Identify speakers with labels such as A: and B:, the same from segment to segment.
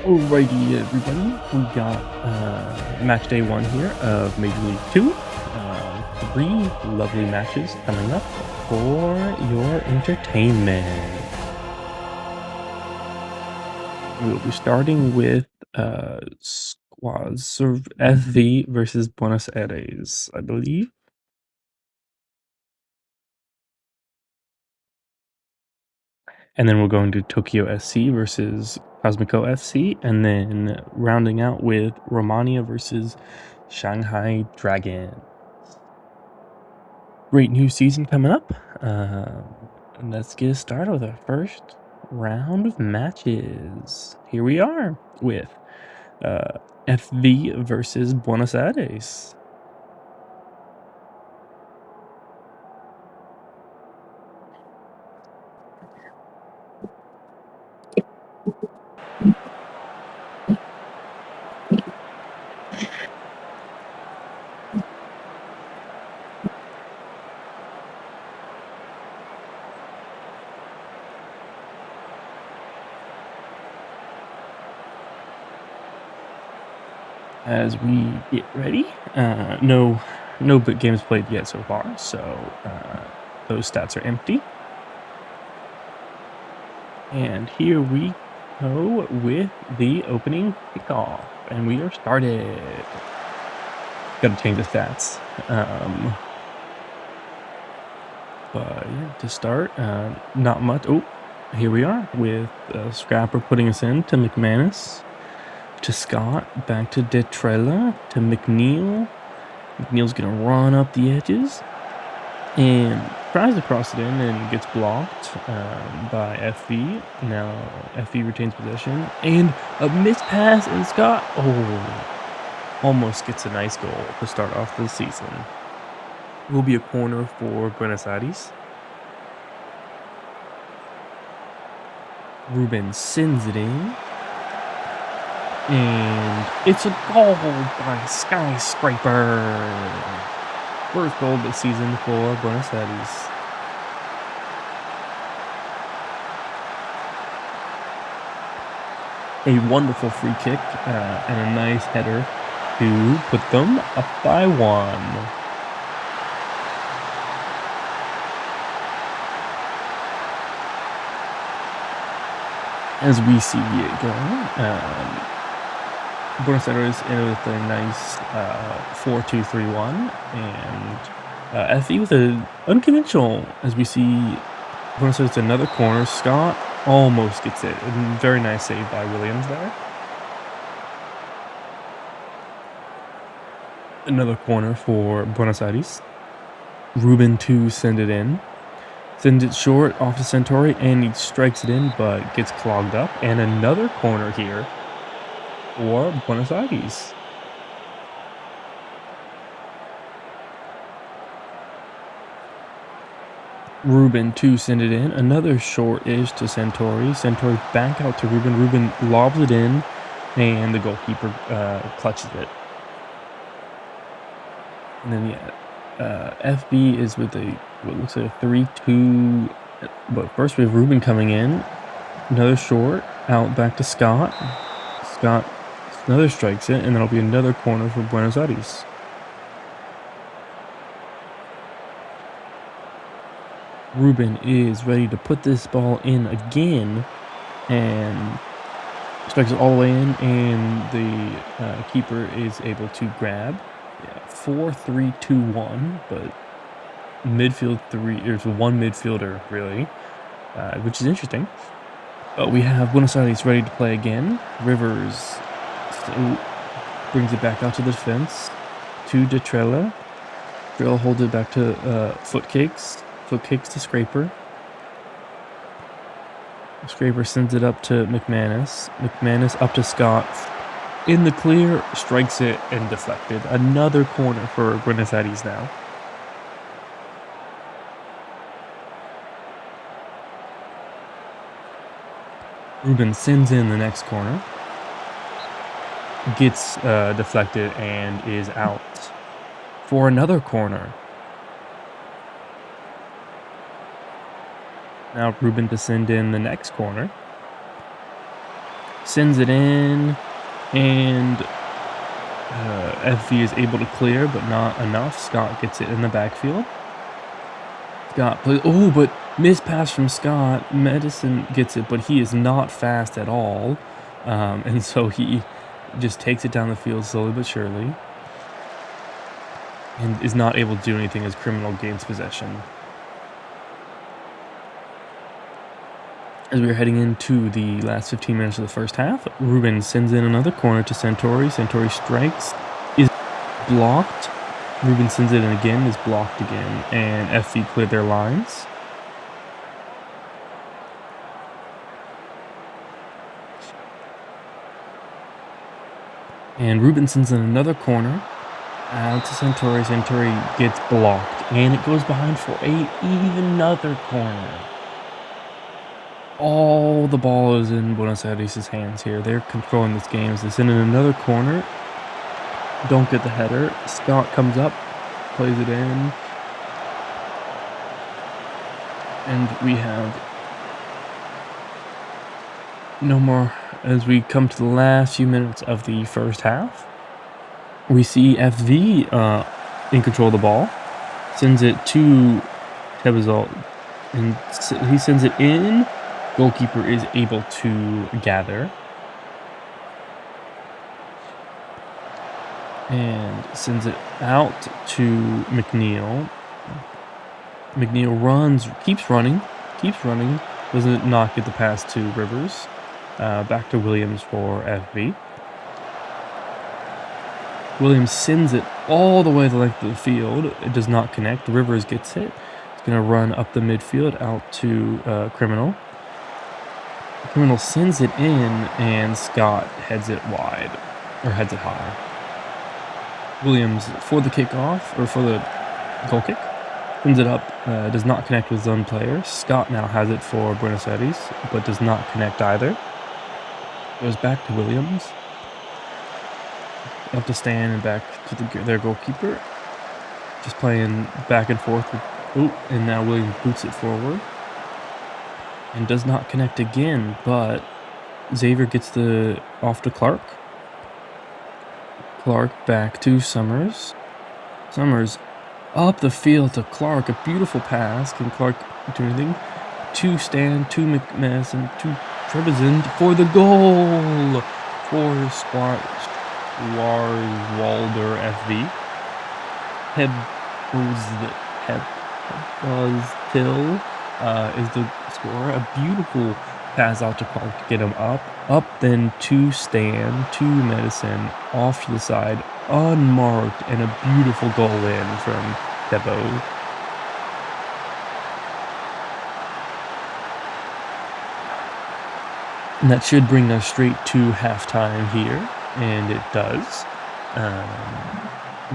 A: Alrighty, everybody. We got match day 1 here of Major League 2. 3 lovely matches coming up for your entertainment. We'll be starting with squads of FV versus Buenos Aires, I believe. And then we're going to Tokyo SC versus Cosmico FC, and then rounding out with Romania versus Shanghai Dragon. Great new season coming up. Let's get started with our first round of matches. Here we are with FV versus Buenos Aires. As we get ready, no big games played yet so far, so those stats are empty. And here we go with the opening kickoff, and we are started. Gotta change the stats. But yeah, to start, not much. Oh, here we are with Scrapper putting us in to McManus, to Scott, back to Detrella, to McNeil. McNeil's gonna run up the edges and tries to cross it in and gets blocked by FV. Now FV retains possession and a missed pass, and Scott almost gets a nice goal to start off the season. Will be a corner for Buenos Aires. Ruben sends it in, and it's a goal by Skyscraper. First goal of the season for Buenos Aires. A wonderful free kick and a nice header to put them up by 1. As we see it going, Buenos Aires with a nice 4-2-3-1, and FE with an unconventional, as we see Buenos Aires another corner. Scott almost gets it. Very nice save by Williams there. Another corner for Buenos Aires. Ruben to send it in. Sends it short off to Centauri, and he strikes it in, but gets clogged up. And another corner here for Buenos Aires. Ruben to send it in. Another short-ish to Centauri. Centauri back out to Ruben. Ruben lobs it in, and the goalkeeper clutches it. And then, yeah, FB is with what looks like a 3-2. But first we have Ruben coming in. Another short. Out back to Scott. Scott another strikes it, and then it'll be another corner for Buenos Aires. Ruben is ready to put this ball in again, and strikes it all the way in, and the keeper is able to grab. Yeah, 4-3-2-1, but midfield 3. There's one midfielder really, which is interesting. But we have Buenos Aires ready to play again. Rivers brings it back out to the defense to Detrella. Detrella holds it back to foot kicks to Scraper. Scraper sends it up to McManus. McManus up to Scott. In the clear, strikes it and deflected. Another corner for Buenos Aires now. Ruben sends in the next corner. Gets deflected and is out for another corner. Now Ruben to send in the next corner. sends it in, and FV is able to clear, but not enough. Scott gets it in the backfield. Scott plays. Oh, but missed pass from Scott. Medicine gets it, but he is not fast at all, and so he just takes it down the field slowly but surely, and is not able to do anything as Criminal gains possession. As we are heading into the last 15 minutes of the first half, Ruben sends in another corner to Santori. Santori strikes, is blocked. Ruben sends it in again, is blocked again, and FC cleared their lines. And Ruben sends in another corner out to Santori. Santori gets blocked, and it goes behind for even another corner. All the ball is in Buenos Aires' hands here. They're controlling this game as they send in another corner. Don't get the header. Scott comes up, plays it in. And we have no more as we come to the last few minutes of the first half. We see FV in control of the ball. Sends it to Tebazol, and he sends it in. Goalkeeper is able to gather. And sends it out to McNeil. McNeil runs, keeps running, doesn't not get the pass to Rivers. Back to Williams for FB. Williams sends it all the way the length of the field. It does not connect. Rivers gets it. It's going to run up the midfield out to Criminal. Criminal sends it in, and Scott heads it wide, or heads it high. Williams for the kickoff, or for the goal kick. Sends it up, does not connect with his own player. Scott now has it for Buenos Aires, but does not connect either. Goes back to Williams. Up to Stan and back to their goalkeeper. Just playing back and forth. And now Williams boots it forward. And does not connect again, but Xavier gets off to Clark. Clark back to Summers. Summers up the field to Clark. A beautiful pass. Can Clark do anything? To Stan, to McMason, to Trebizond for the goal for Walder FV. Hebuztil is the scorer. A beautiful pass out to Clark to get him up then to Stan, to Medicine, off to the side, unmarked, and a beautiful goal in from Debo. And that should bring us straight to halftime here, and it does,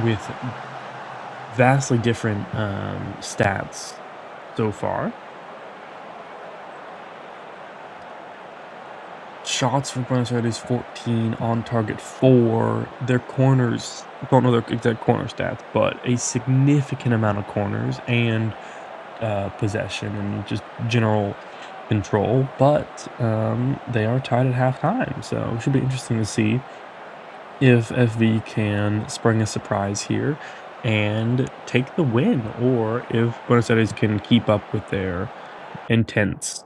A: with vastly different stats so far. Shots for Buenos Aires 14, on target 4. Their corners, don't know their exact corner stats, but a significant amount of corners and possession and just general control. But they are tied at halftime, so it should be interesting to see if FV can spring a surprise here and take the win, or if Buenos Aires can keep up with their intense.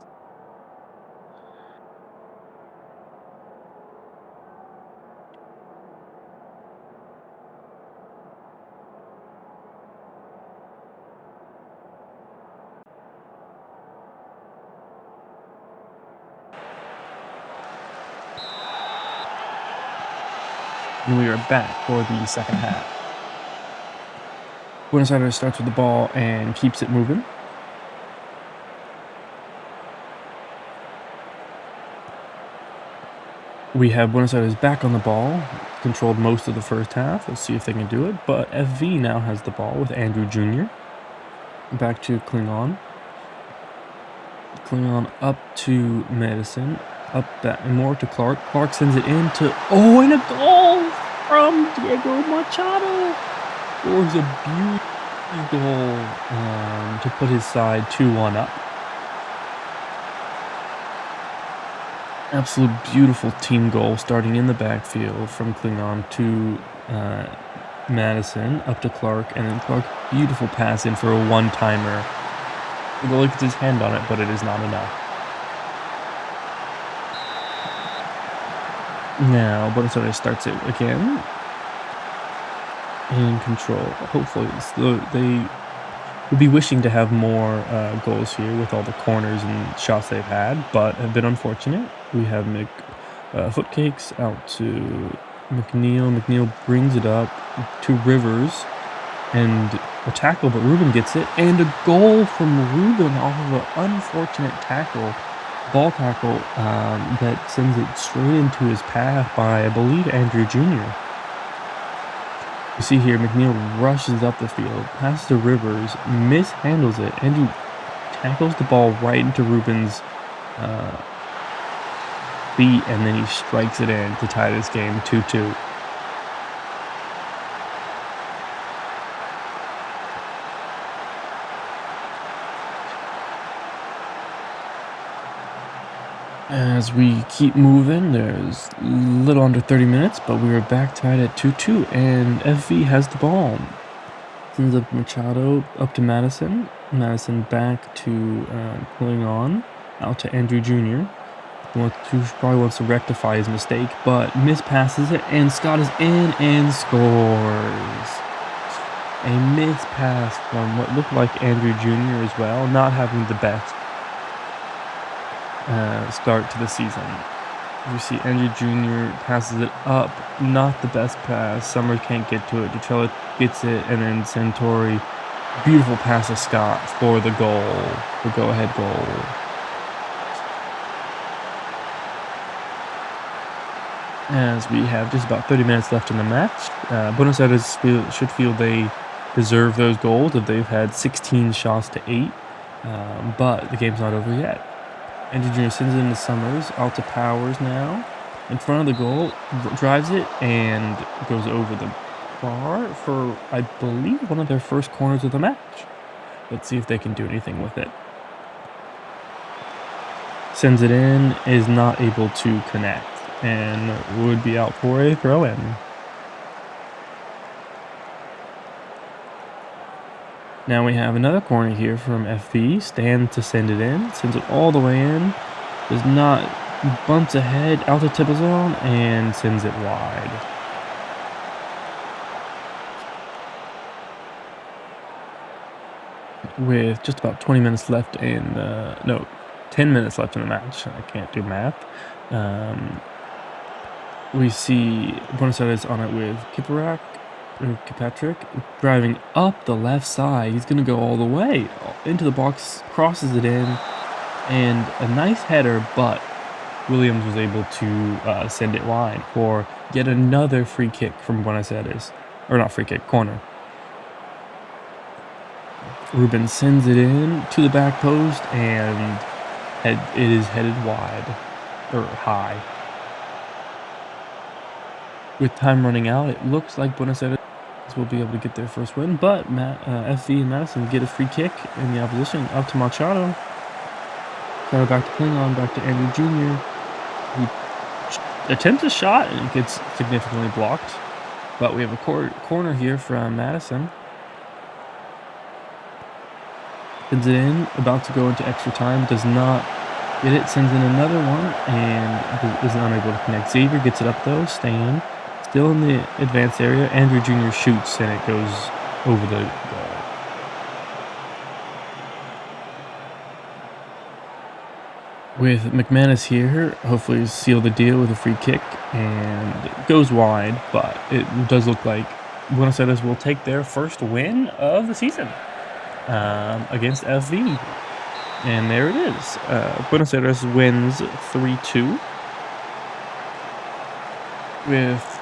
A: And we are back for the second half. Buenos Aires starts with the ball and keeps it moving. We have Buenos Aires back on the ball, controlled most of the first half. Let's see if they can do it. But FV now has the ball with Andrew Jr. Back to Klingon. Klingon up to Medicine. Up back and more to Clark. Clark sends it in to and a goal from Diego Machado. Scores a beautiful goal to put his side 2-1 up. Absolute beautiful team goal starting in the backfield from Klingon to Madison up to Clark, and then Clark, beautiful pass in for a one-timer. The goalie gets his hand on it, but it is not enough. Now, Buenos Aires starts it again in control. Hopefully, they would be wishing to have more goals here with all the corners and shots they've had, but have been unfortunate. We have Footcakes out to McNeil. McNeil brings it up to Rivers and a tackle, but Ruben gets it. And a goal from Ruben off of an unfortunate ball tackle that sends it straight into his path by, I believe, Andrew Jr. You see here, McNeil rushes up the field, passes to Rivers, mishandles it. Andrew tackles the ball right into Ruben's uh, feet, and then he strikes it in to tie this game 2-2. As we keep moving, there's a little under 30 minutes, but we are back tied at 2-2, and FV has the ball. Sends up Machado, up to Madison. Madison back to pulling on, out to Andrew Jr. Who probably wants to rectify his mistake, but mispasses it, and Scott is in and scores. A mispass from what looked like Andrew Jr. as well, not having the best start to the season. You see Andrew Jr. passes it up, not the best pass. Summers can't get to it. Detrella gets it, and then Santori, beautiful pass to Scott for the goal, the go-ahead goal. As we have just about 30 minutes left in the match, Buenos Aires should feel they deserve those goals if they've had 16 shots to 8, but the game's not over yet. Andrew Jr. sends it into Summers, out to Powers now, in front of the goal, drives it, and goes over the bar for, I believe, one of their first corners of the match. Let's see if they can do anything with it. Sends it in, is not able to connect, and would be out for a throw-in. Now we have another corner here from FV. Stand to send it in. Sends it all the way in. Does not. Bumps ahead out to Tibazone and sends it wide. With just about 20 minutes left in the. No, 10 minutes left in the match. I can't do math. We see Buenos Aires on it with Kirkpatrick driving up the left side. He's going to go all the way into the box, crosses it in, and a nice header, but Williams was able to send it wide for yet another free kick from Buenos Aires. Or not free kick, corner. Ruben sends it in to the back post, and it is headed wide, or high. With time running out, it looks like Buenos Aires will be able to get their first win, but FV and Madison get a free kick in the opposition, up to Machado. Machado back to Klingon, back to Andrew Jr. He attempts a shot, and it gets significantly blocked. But we have a corner here from Madison. Sends it in, about to go into extra time, does not get it, sends in another one, and is unable to connect. Xavier gets it up though, Stan. Still in the advanced area, Andrew Jr. shoots, and it goes over the goal. With McManus here, hopefully seal the deal with a free kick, and it goes wide, but it does look like Buenos Aires will take their first win of the season against FV. And there it is. Buenos Aires wins 3-2 with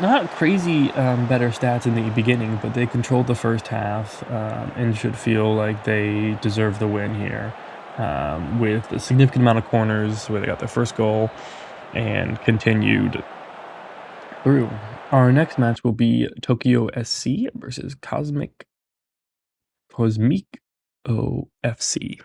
A: not crazy better stats in the beginning, but they controlled the first half and should feel like they deserve the win here with a significant amount of corners where they got their first goal and continued through. Our next match will be Tokyo SC versus Cosmic OFC.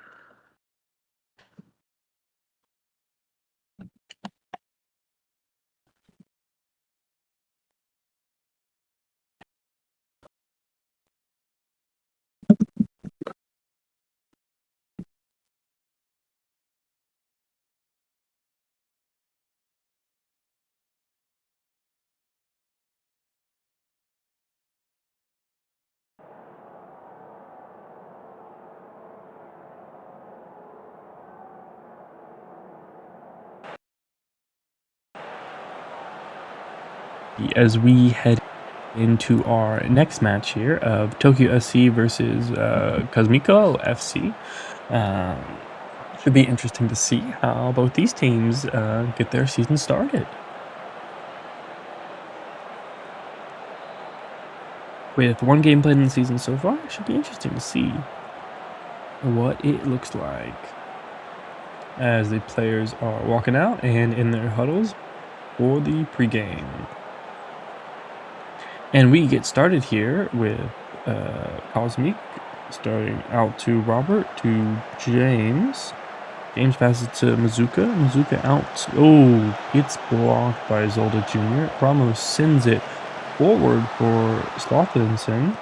A: as we head into our next match here of Tokyo SC versus Cosmico FC. Um, should be interesting to see how both these teams get their season started. With one game played in the season so far, it should be interesting to see what it looks like as the players are walking out and in their huddles for the pregame. And we get started here with Cosmic starting out to Robert to James. James passes to Mazuka. Mazuka out. Oh, gets blocked by Zolda Jr. Ramos sends it forward for Slothinson.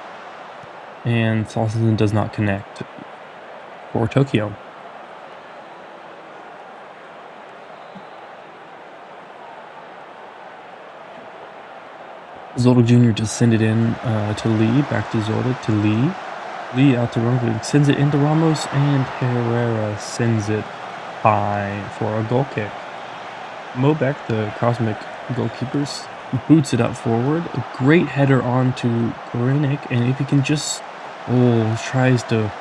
A: And Slothinson does not connect for Tokyo. Zolda Jr. just send it in to Lee. Back to Zolda to Lee. Lee out to Ramos. Sends it into Ramos. And Herrera sends it high for a goal kick. Mobek, the Cosmic goalkeepers, boots it up forward. A great header onto Korinik, and if he can just tries to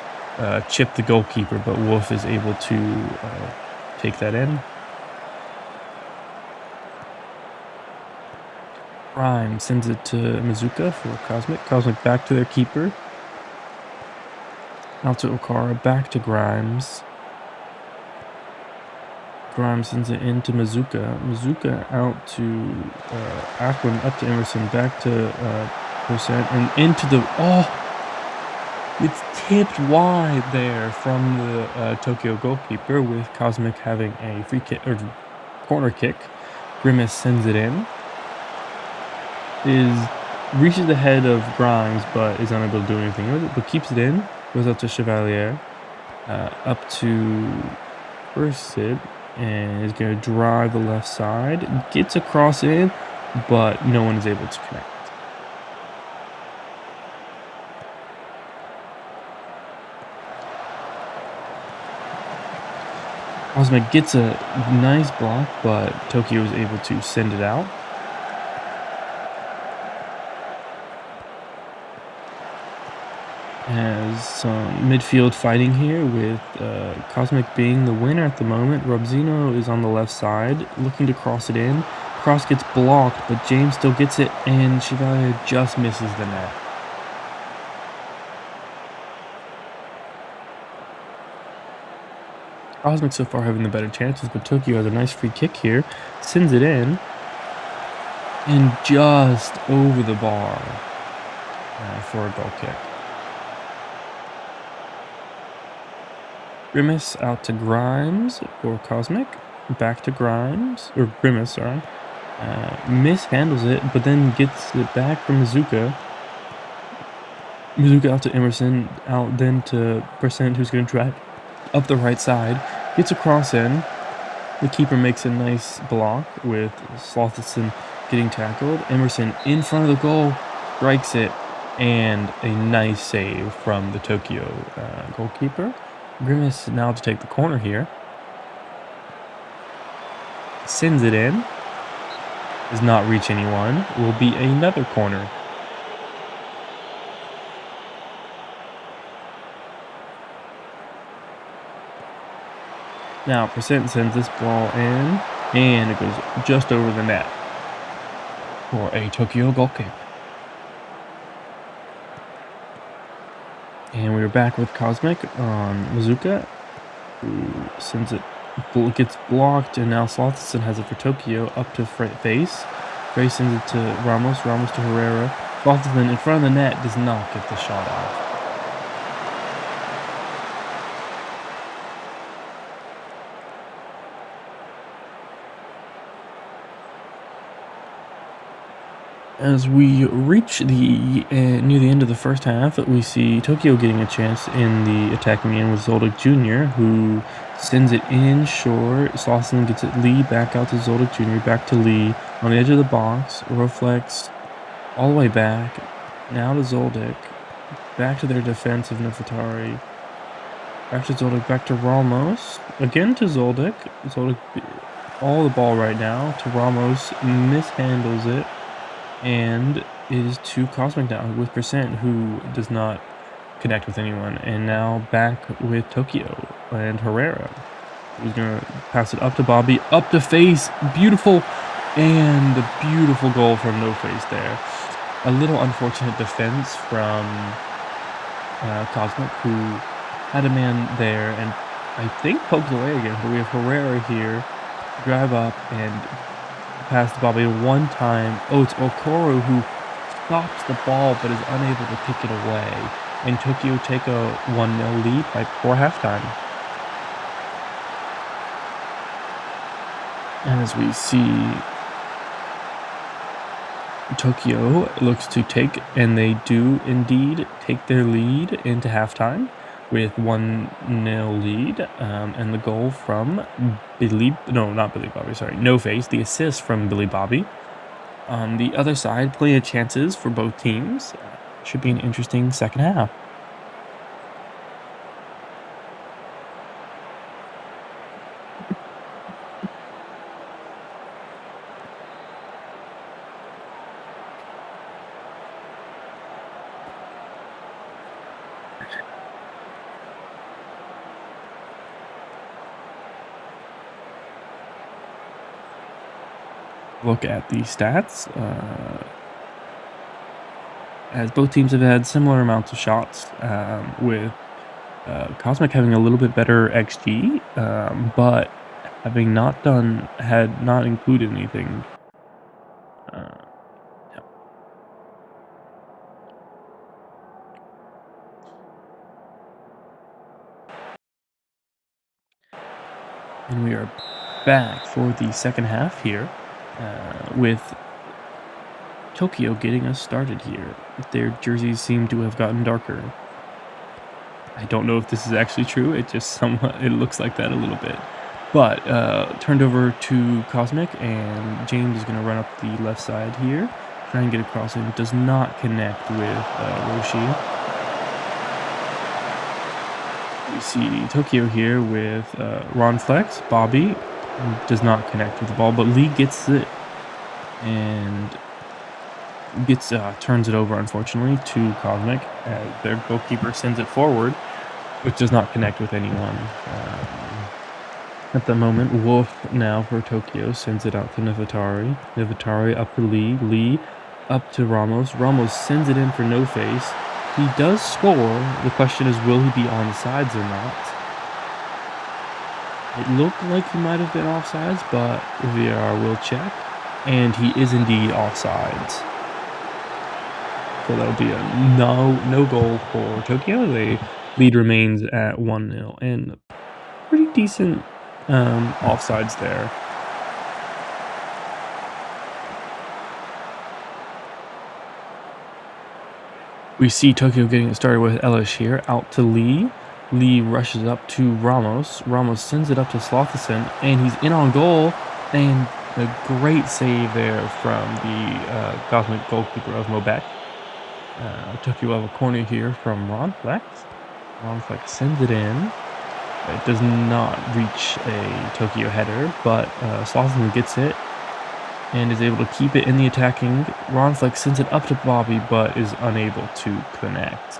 A: chip the goalkeeper, but Wolf is able to take that in. Prime sends it to Mizuka for Cosmic. Cosmic back to their keeper. Out to Okara, back to Grimes. Grimes sends it into Mazuka. Mazuka out to Aquin, up to Emerson, back to Percent, and into the... It's tipped wide there from the Tokyo goalkeeper, with Cosmic having a free kick, or corner kick. Grimace sends it in. Reaches the head of Grimes, but is unable to do anything with it, but keeps it in. Goes up to Chevalier. Up to Percent. And is going to drive the left side. Gets a cross in, but no one is able to connect. Cosmic gets a nice block, but Tokyo is able to send it out. Has some midfield fighting here, with Cosmic being the winner at the moment. Robzino is on the left side, looking to cross it in. Cross gets blocked, but James still gets it, and Chevalier just misses the net. Cosmic so far having the better chances, but Tokyo has a nice free kick here. Sends it in, and just over the bar for a goal kick. Grimace out to Grimes for Cosmic. Back to Grimes, or Grimace, sorry. Mishandles it, but then gets it back from Mizuka. Mizuka out to Emerson, out then to Percent, who's going to drive up the right side. Gets a cross in. The keeper makes a nice block, with Slothinson getting tackled. Emerson in front of the goal, strikes it, and a nice save from the Tokyo goalkeeper. Grimace now to take the corner here. Sends it in. Does not reach anyone. Will be another corner. Now Percent sends this ball in, and it goes just over the net for a Tokyo goal kick. And we're back with Cosmic on Mizuka, who sends it, gets blocked, and now Slothinson has it for Tokyo, up to Face. Face sends it to Ramos, Ramos to Herrera. Slothinson in front of the net does not get the shot out. As we reach the near the end of the first half, we see Tokyo getting a chance in the attacking end with Zoldyck Jr., who sends it in short. Slothinson gets it Lee back out to Zoldyck Jr., back to Lee on the edge of the box. Reflex all the way back. Now to Zoldyck. Back to their defense of Nefertari. Back to Zoldyck, back to Ramos. Again to Zoldyck. Zoldyck all the ball right now to Ramos. Mishandles it. And it is to Cosmic now with Percent, who does not connect with anyone. And now back with Tokyo and Herrera, who's gonna pass it up to Bobby, up to Face, beautiful, and the beautiful goal from No Face there. A little unfortunate defense from Cosmic, who had a man there and I think pokes away again, but we have Herrera here, drive up and pass to Bobby one time. Oh, it's Okoro who stops the ball but is unable to kick it away. And Tokyo take a 1-0 lead by before halftime. And as we see, Tokyo looks to take, and they do indeed take their lead into halftime with 1-0 lead, and the goal from not Billy Bobby, sorry, No Face, the assist from Billy Bobby. On the other side, plenty of chances for both teams. Should be an interesting second half. Look at the stats. As both teams have had similar amounts of shots, with Cosmic having a little bit better XG, but having had not included anything. Uh, yeah. And we are back for the second half here, with Tokyo getting us started here. Their jerseys seem to have gotten darker. I don't know if this is actually true. It just somewhat it looks like that a little bit. But turned over to Cosmic, and James is going to run up the left side here, try and get across him. Does not connect with Roshi. We see Tokyo here with Ron Flex. Bobby does not connect with the ball, but Lee gets it and turns it over, unfortunately, to Cosmic. Their goalkeeper sends it forward, which does not connect with anyone. At the moment, Wolf now for Tokyo sends it out to Nevatari. Nevatari up to Lee. Lee up to Ramos. Ramos sends it in for No Face. He does score. The question is, will he be on sides or not? It looked like he might have been offsides, but VAR will check. And he is indeed offsides. So that'll be a no goal for Tokyo. The lead remains at 1-0. And pretty decent offsides there. We see Tokyo getting it started with Elish here, out to Lee. Lee rushes up to Ramos. Ramos sends it up to Slotherson, and he's in on goal. And a great save there from the Cosmic goalkeeper of Mobek. Tokyo will have a corner here from Ron Flex. Ron Flex sends it in. It does not reach a Tokyo header, but Slotherson gets it and is able to keep it in the attacking. Ron Flex sends it up to Bobby, but is unable to connect.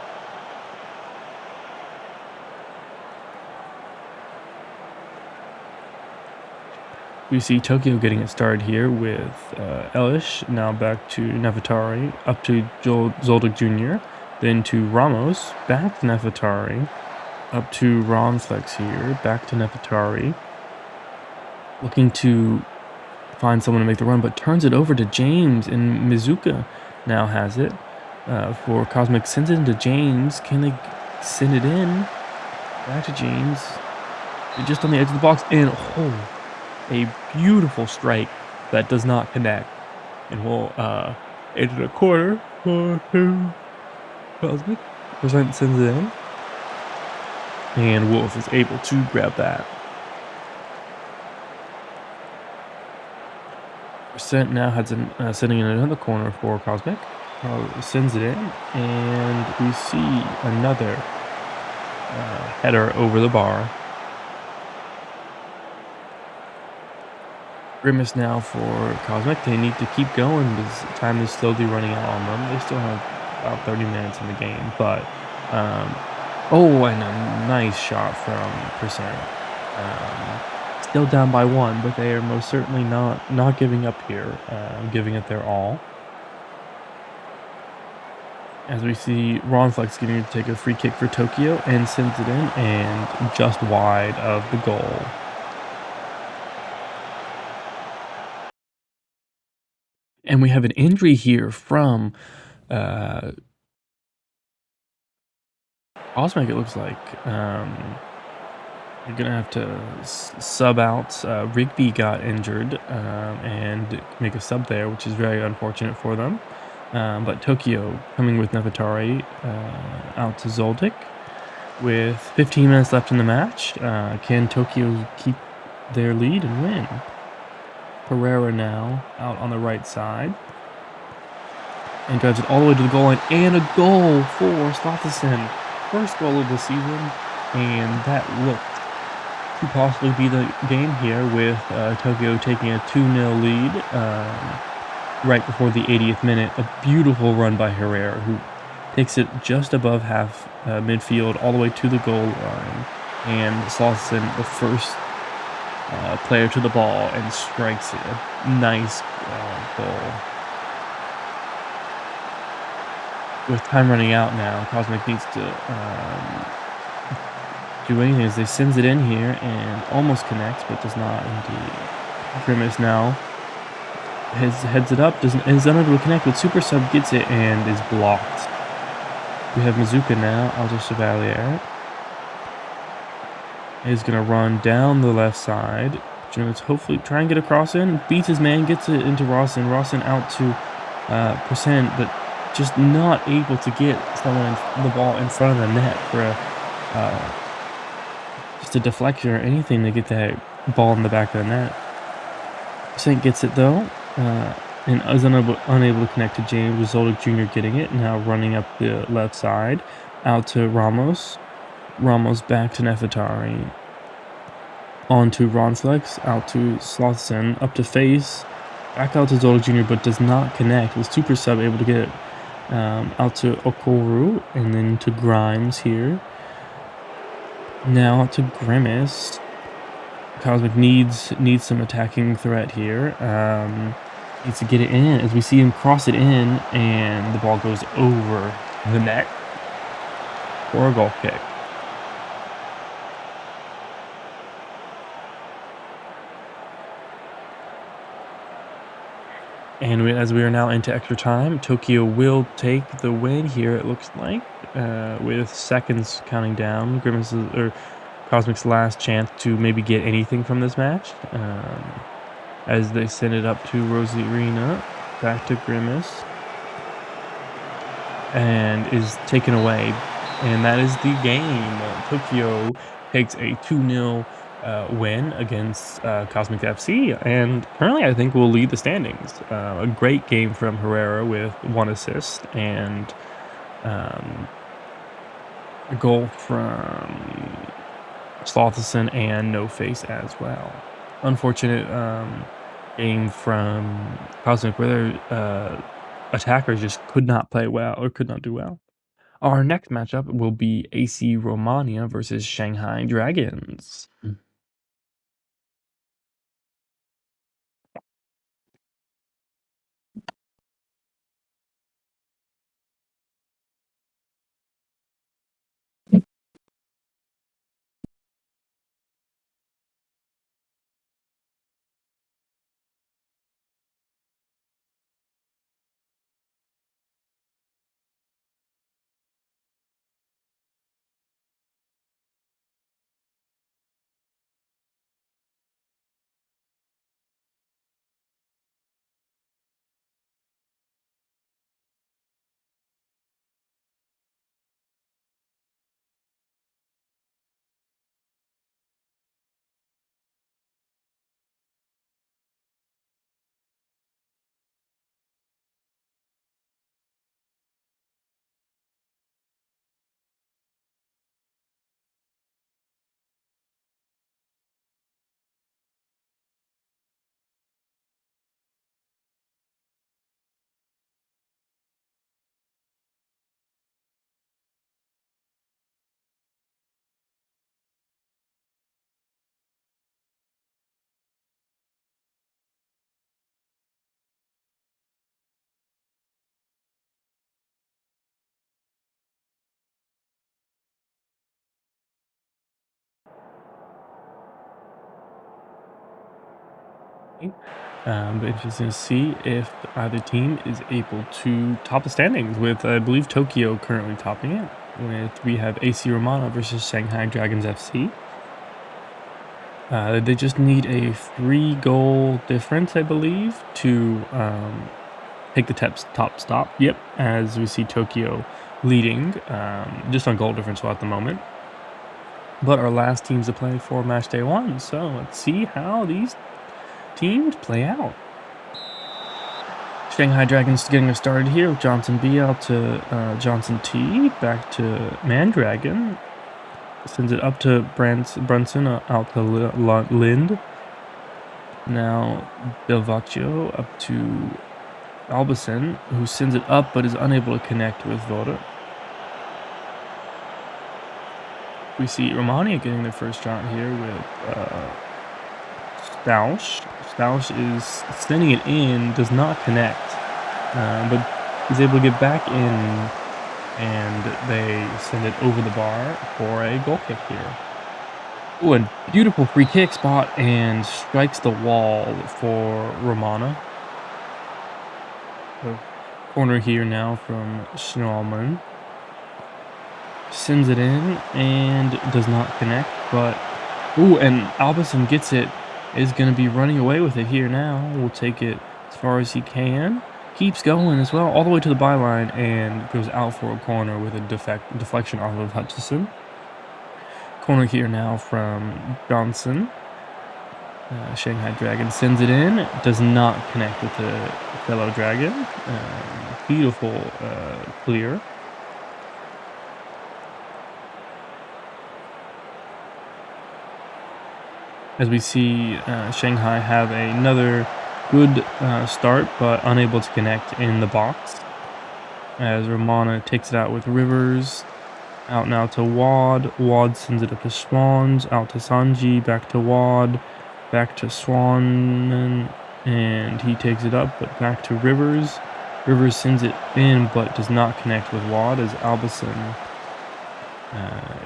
A: We see Tokyo getting it started here with Elish, now back to Nevatari, up to Zoldyck Jr., then to Ramos, back to Nevatari, up to Ron Flex here, back to Nevatari, looking to find someone to make the run, but turns it over to James, and Mizuka now has it for Cosmic. Sends it into James. Can they send it in? Back to James. They're just on the edge of the box, and a beautiful strike that does not connect. And we'll enter the corner for Cosmic. Percent sends it in. And Wolf is able to grab that. Percent now has sitting in another corner for Cosmic. Sends it in, and we see another header over the bar. Grimace now for Cosmic. They need to keep going because time is slowly running out on them. They still have about 30 minutes in the game, but, um oh, and a nice shot from Percent. Still down by 1, but they are most certainly not giving up here, giving it their all. As we see Ronflex getting to take a free kick for Tokyo and sends it in and just wide of the goal. And we have an injury here from, uh, Cosmic, it looks like. You're gonna have to sub out. Rigby got injured and make a sub there, which is very unfortunate for them. But Tokyo coming with Nefertari out to Zoldyck with 15 minutes left in the match. Can Tokyo keep their lead and win? Pereira now out on the right side and drives it all the way to the goal line and a goal for Slotherson. First goal of the season, and that looked to possibly be the game here with Tokyo taking a 2-0 lead right before the 80th minute. A beautiful run by Herrera, who takes it just above half midfield all the way to the goal line. And Slauson, the first player to the ball, and strikes it. A nice goal. With time running out now, Cosmic needs to do anything as they sends it in here and almost connects, but does not indeed. Grimace now heads it up, is unable to connect, but Super Sub gets it and is blocked. We have Mizuka now, Aldo Chevalier. Is gonna run down the left side. Grimace hopefully try and get a cross in, beats his man, gets it into Rawson. Rawson out to Percent, but just not able to get the ball in front of the net for uh, just a deflection or anything to get that ball in the back of the net. Percent gets it though, and is unable to connect to James. Zoldyck Jr. getting it, now running up the left side, out to Ramos. Ramos back to Nefertari. On to Ronflex, out to Slothson, up to Face, back out to Zoldyck Jr., but does not connect. With Super Sub able to get it out to Okoro, and then to Grimes here. Now out to Grimace. Cosmic needs some attacking threat here. Needs to get it in as we see him cross it in, and the ball goes over the net for a goal kick. And as we are now into extra time, Tokyo will take the win here, it looks like, with seconds counting down. Grimace's or Cosmic's last chance to maybe get anything from this match. As they send it up to Rosie Arena, back to Grimace, and is taken away. And that is the game. Tokyo takes a 2-0 win against Cosmic FC, and currently I think will lead the standings. A great game from Herrera with 1 assist, and um, a goal from Slotherson and No Face as well. Unfortunate game from Cosmic where their attackers just could not play well or could not do well. Our next matchup will be AC Romania versus Shanghai Dragons. But interesting to see if either team is able to top the standings with, I believe, Tokyo currently topping it. We have AC Romana versus Shanghai Dragons FC. They just need a 3-goal difference, I believe, to take the top stop. Yep, as we see Tokyo leading, just on goal differential at the moment. But our last teams to play for Matchday 1, so let's see how these teams play out. Shanghai Dragons getting us started here with Johnson B out to Johnson T, back to Mandragon. Sends it up to Brunson out to Lind. Now Delvaccio up to Albison, who sends it up but is unable to connect with Voda. We see Romania getting their first shot here with Stausch. Stausch is sending it in, does not connect, but he's able to get back in, and they send it over the bar for a goal kick here. Ooh, a beautiful free kick spot, and strikes the wall for Romana. The corner here now from Schnallman. Sends it in and does not connect, but ooh, and Albison gets it, is going to be running away with it here now. Will take it as far as he can. Keeps going as well, all the way to the byline, and goes out for a corner with a deflection off of Hutchison. Corner here now from Johnson. Shanghai Dragon sends it in, does not connect with the fellow Dragon. Beautiful clear. As we see Shanghai have another good start, but unable to connect in the box. As Romana takes it out with Rivers. Out now to Wad. Wad sends it up to Swans. Out to Sanji. Back to Wad. Back to Swan. And he takes it up, but back to Rivers. Rivers sends it in, but does not connect with Wad, as Albison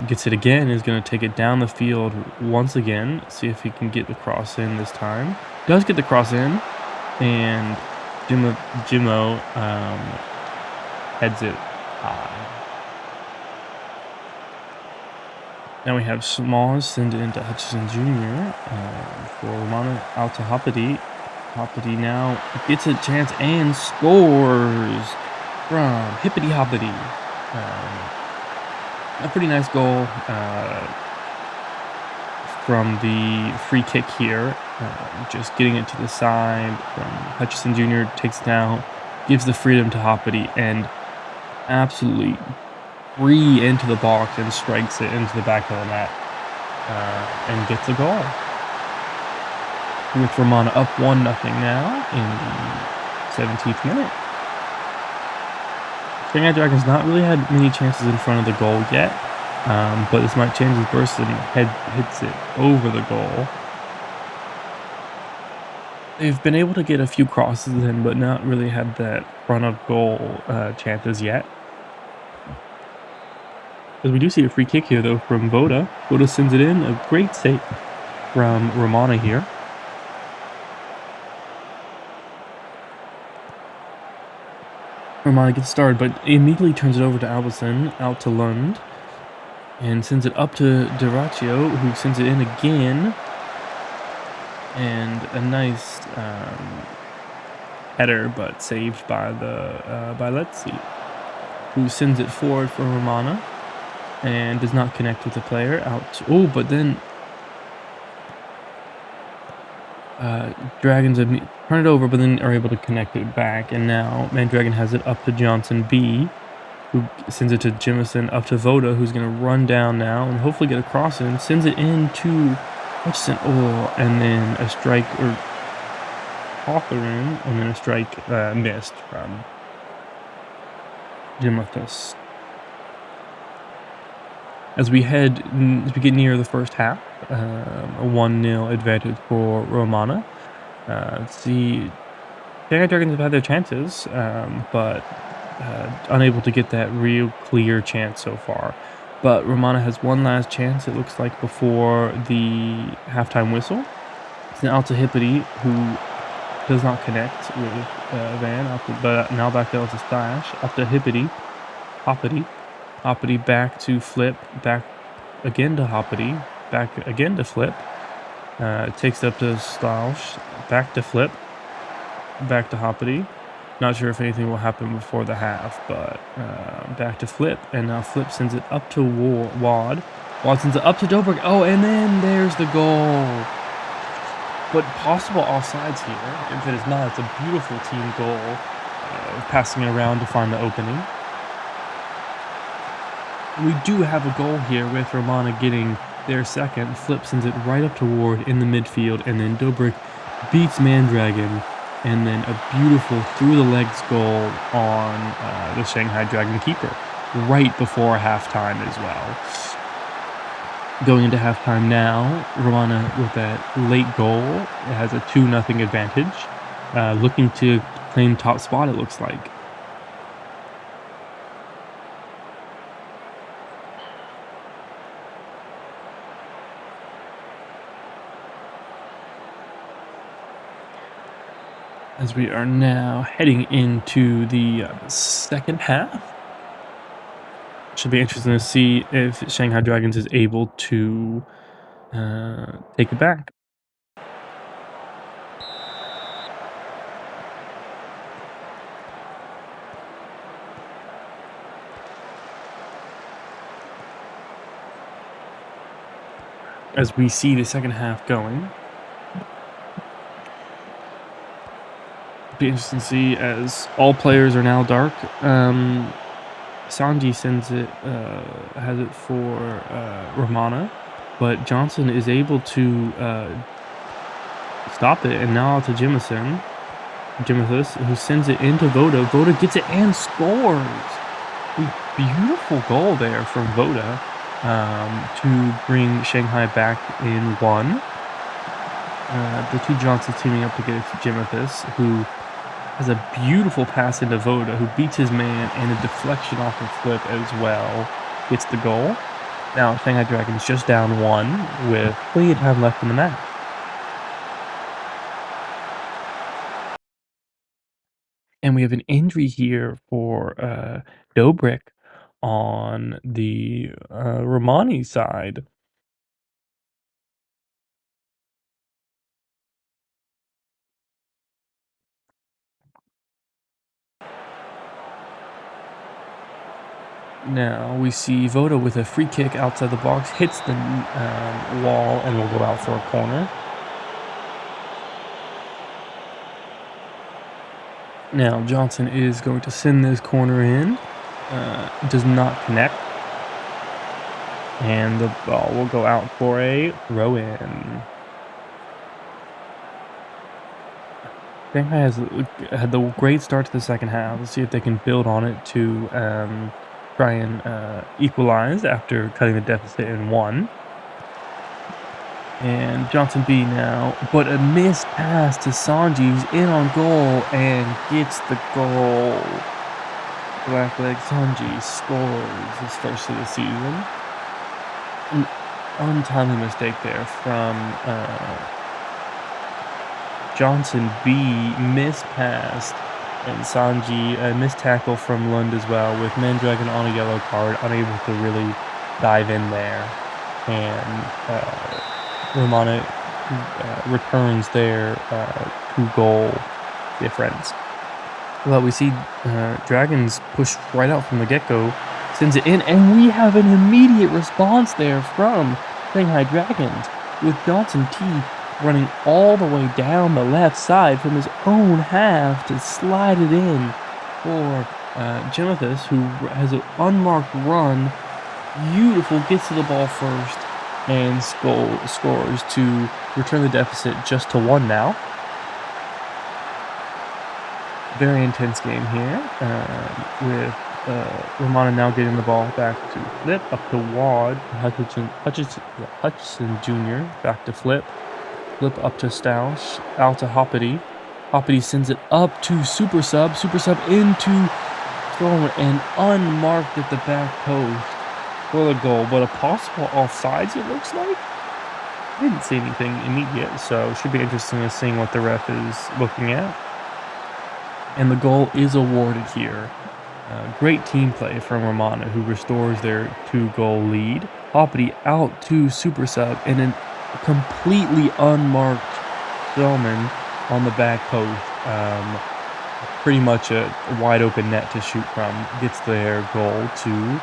A: gets it again, is going to take it down the field once again. See if he can get the cross in this time. Does get the cross in, and Jimmo heads it high. Now we have Smalls send it into Hutchison Jr. For Romana, out to Hoppity. Hoppity now gets a chance and scores from Hippity Hoppity. A pretty nice goal from the free kick here. Just getting it to the side from Hutchison Jr. Takes it down, gives the freedom to Hoppity, and absolutely free into the box and strikes it into the back of the net and gets a goal. With Romana up 1-0 now in the 17th minute. Shanghai Dragons not really had many chances in front of the goal yet, but this might change his burst and hits it over the goal. They've been able to get a few crosses in, but not really had that front of goal chances yet. As we do see a free kick here, though, from Voda. Voda sends it in. A great save from Romana here. Romana gets started, but immediately turns it over to Albison, out to Lund, and sends it up to Deraccio, who sends it in again. And a nice header, but saved by Letzi, who sends it forward for Romana. And does not connect with the player. Oh, but then Dragons have turned it over, but then are able to connect it back. And now Mandragon has it up to Johnson B, who sends it to Jimison, up to Voda, who's going to run down now and hopefully get a cross in. Sends it in to Hutchison. Oh, and then a strike, or Hawthorne, and then a strike missed from Jimithus. As we get near the first half, a 1-0 advantage for Romana. The Shanghai Dragons have had their chances, but unable to get that real clear chance so far. But Romana has one last chance, it looks like, before the halftime whistle. Then out to Hippity, who does not connect with Van, but now back to Splash. Up to Hippity, Hoppity, Hoppity back to Flip, back again to Hoppity, back again to Flip. Takes it up to Slouch, back to Flip, back to Hoppity. Not sure if anything will happen before the half, but back to Flip, and now Flip sends it up to Wad. Wad sends it up to Dobrik. Oh, and then there's the goal. But possible offsides here. If it is not, it's a beautiful team goal. Passing it around to find the opening. We do have a goal here with Romana getting their second. Flip sends it right up to Ward in the midfield, and then Dobrik beats Mandragon, and then a beautiful through-the-legs goal on the Shanghai Dragon keeper right before halftime as well. Going into halftime now, Romana with that late goal, it has a 2-0 advantage, looking to claim top spot, it looks like. As we are now heading into the second half. Should be interesting to see if Shanghai Dragons is able to take it back. As we see the second half going. Be interesting to see as all players are now dark. Sanji sends it, has it for Romana, but Johnson is able to stop it, and now out to Jimison, who sends it into Voda. Voda gets it and scores. A beautiful goal there from Voda to bring Shanghai back in 1. The two Johnsons teaming up to get it to Jimithus, who has a beautiful pass into Voda, who beats his man, and a deflection off of Flip as well gets the goal. Now Shanghai Dragons just down 1 with plenty of time left in the match. And we have an injury here for Dobrik on the Romani side. Now we see Voda with a free kick outside the box, hits the wall, and will go out for a corner. Now Johnson is going to send this corner in. Does not connect. And the ball will go out for a throw-in. Shanghai has had the great start to the second half. Let's see if they can build on it to try and equalize after cutting the deficit in 1. And Johnson B now, but a missed pass to Sanji, who's in on goal and gets the goal. Blackleg Sanji scores his first of the season. An untimely mistake there from Johnson B, missed pass, and Sanji missed tackle from Lund as well, with Mandragon on a yellow card, unable to really dive in there. And Romana returns their 2-goal difference. Well, we see Dragons push right out from the get-go, sends it in, and we have an immediate response there from Shanghai Dragons, with Johnson T running all the way down the left side from his own half to slide it in for Jimithus, who has an unmarked run. Beautiful, gets to the ball first, and scores to return the deficit just to 1 now. Very intense game here, with Romana now getting the ball back to Flip, up to Wad, Hutchinson Jr., back to Flip up to Stoush, out to Hoppity. Hoppity sends it up to Super Sub into Storm, and unmarked at the back post for the goal, but a possible offsides, it looks like. Didn't see anything immediate, so it should be interesting to seeing what the ref is looking at. And the goal is awarded here. Great team play from Romana, who restores their 2-goal lead. Hoppity out to super sub, and then completely unmarked Spellman on the back post. Pretty much a wide open net to shoot from. Gets their goal to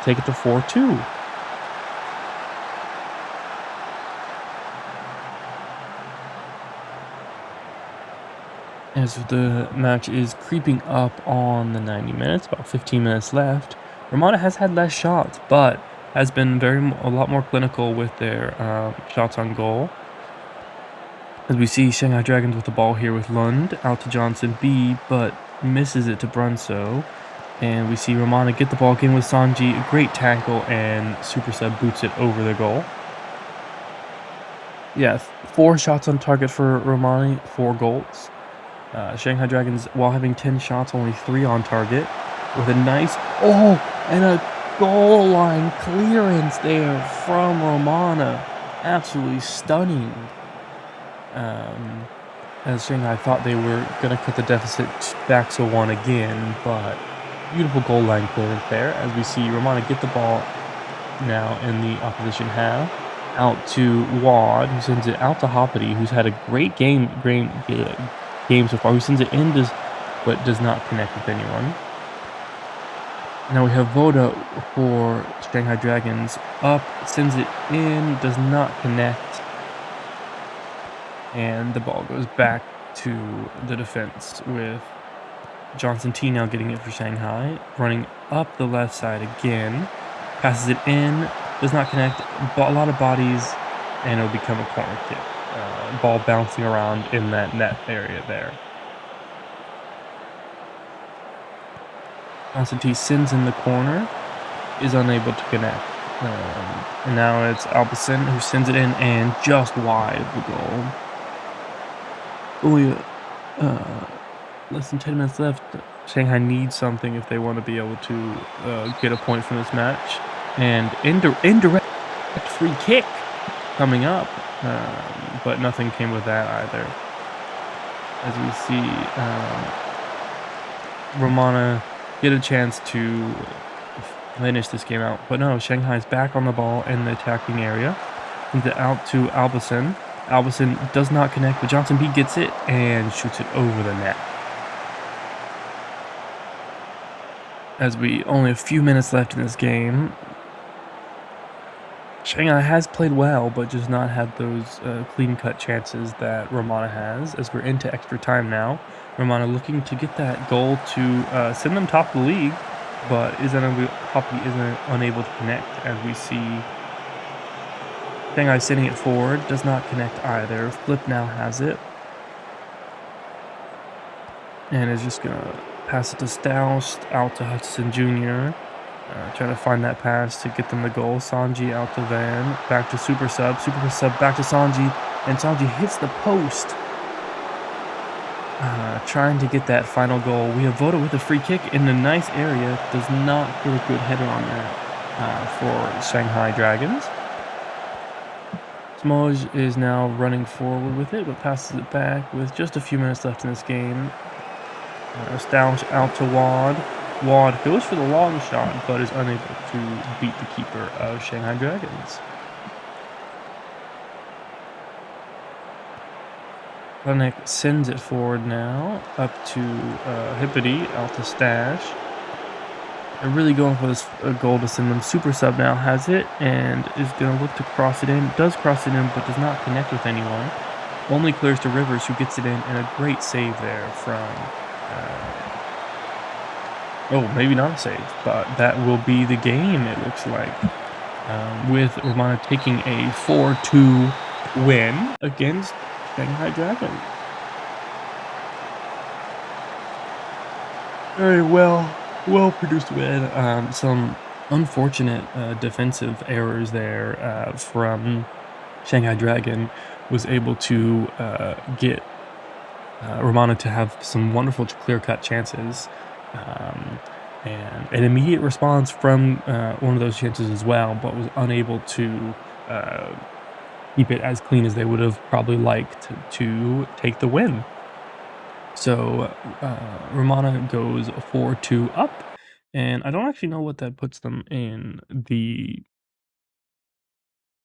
A: take it to 4-2. As the match is creeping up on the 90 minutes, about 15 minutes left, Romana has had less shots, but has been a lot more clinical with their shots on goal. As we see Shanghai Dragons with the ball here with Lund, out to Johnson B, but misses it to Brunso. And we see Romana get the ball again with Sanji, a great tackle, and Super Sub boots it over the goal. Yeah, 4 shots on target for Romani, 4 goals. Shanghai Dragons, while having 10 shots, only 3 on target, with a nice, and a goal line clearance there from Romana. Absolutely stunning. As Shanghai thought they were going to cut the deficit back to 1 again, but beautiful goal line clearance there, as we see Romana get the ball now in the opposition half, out to Wad, who sends it out to Hoppity, who's had a great game so far, who sends it in, but does not connect with anyone. Now we have Voda for Shanghai Dragons, up, sends it in, does not connect, and the ball goes back to the defense with Johnson T now getting it for Shanghai, running up the left side again, passes it in, does not connect, a lot of bodies, and it'll become a corner kick. Ball bouncing around in that net area there. Johnson T sends in the corner, is unable to connect. And now it's Albison who sends it in and just wide of the goal. Only less than 10 minutes left. Shanghai needs something if they want to be able to get a point from this match. And indirect free kick coming up, but nothing came with that either. As we see Romana get a chance to finish this game out, but no, Shanghai's back on the ball in the attacking area. Sends it out to Albison. Albison does not connect, but Johnson B gets it and shoots it over the net. As we only a few minutes left in this game, Shanghai has played well, but just not had those clean-cut chances that Romana has, as we're into extra time now. Romana looking to get that goal to send them top of the league, but Hoppy isn't unable to connect, as we see Shanghai sending it forward, does not connect either. Flip now has it, and is just going to pass it to Stoust, out to Hudson Jr., trying to find that pass to get them the goal. Sanji out to Van, back to Super Sub back to Sanji, and Sanji hits the post, trying to get that final goal. We have Voda with a free kick in a nice area, does not get a good header on that for Shanghai Dragons. Smoj is now running forward with it, but passes it back with just a few minutes left in this game. Stouch out to Wad. Wad goes for the long shot, but is unable to beat the keeper of Shanghai Dragons. Lenek sends it forward now, up to Hippity, out to Stash. They're really going for this goal to send them. Super Sub now has it, and is going to look to cross it in. Does cross it in, but does not connect with anyone. Only clears to Rivers, who gets it in, and a great save there from... maybe not a save, but that will be the game, it looks like. With Romana taking a 4-2 win against Shanghai Dragons. Very well produced win. Some unfortunate defensive errors there from Shanghai Dragon. Was able to get Romana to have some wonderful clear-cut chances. And an immediate response from one of those chances as well, but was unable to keep it as clean as they would have probably liked to take the win. So, Romana goes 4-2 up, and I don't actually know what that puts them in the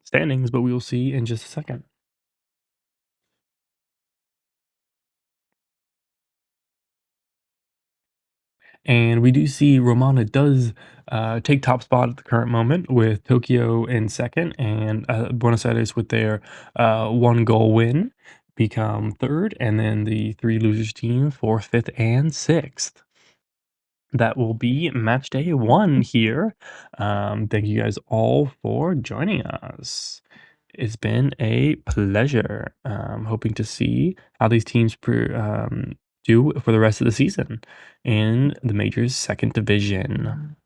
A: standings, but we will see in just a second. And we do see Romana does take top spot at the current moment with Tokyo in second and Buenos Aires with their one goal win become third, and then the three losers team fourth, fifth, and sixth. That will be match day one here. Thank you guys all for joining us. It's been a pleasure. Hoping to see how these teams do for the rest of the season in the Major's second division.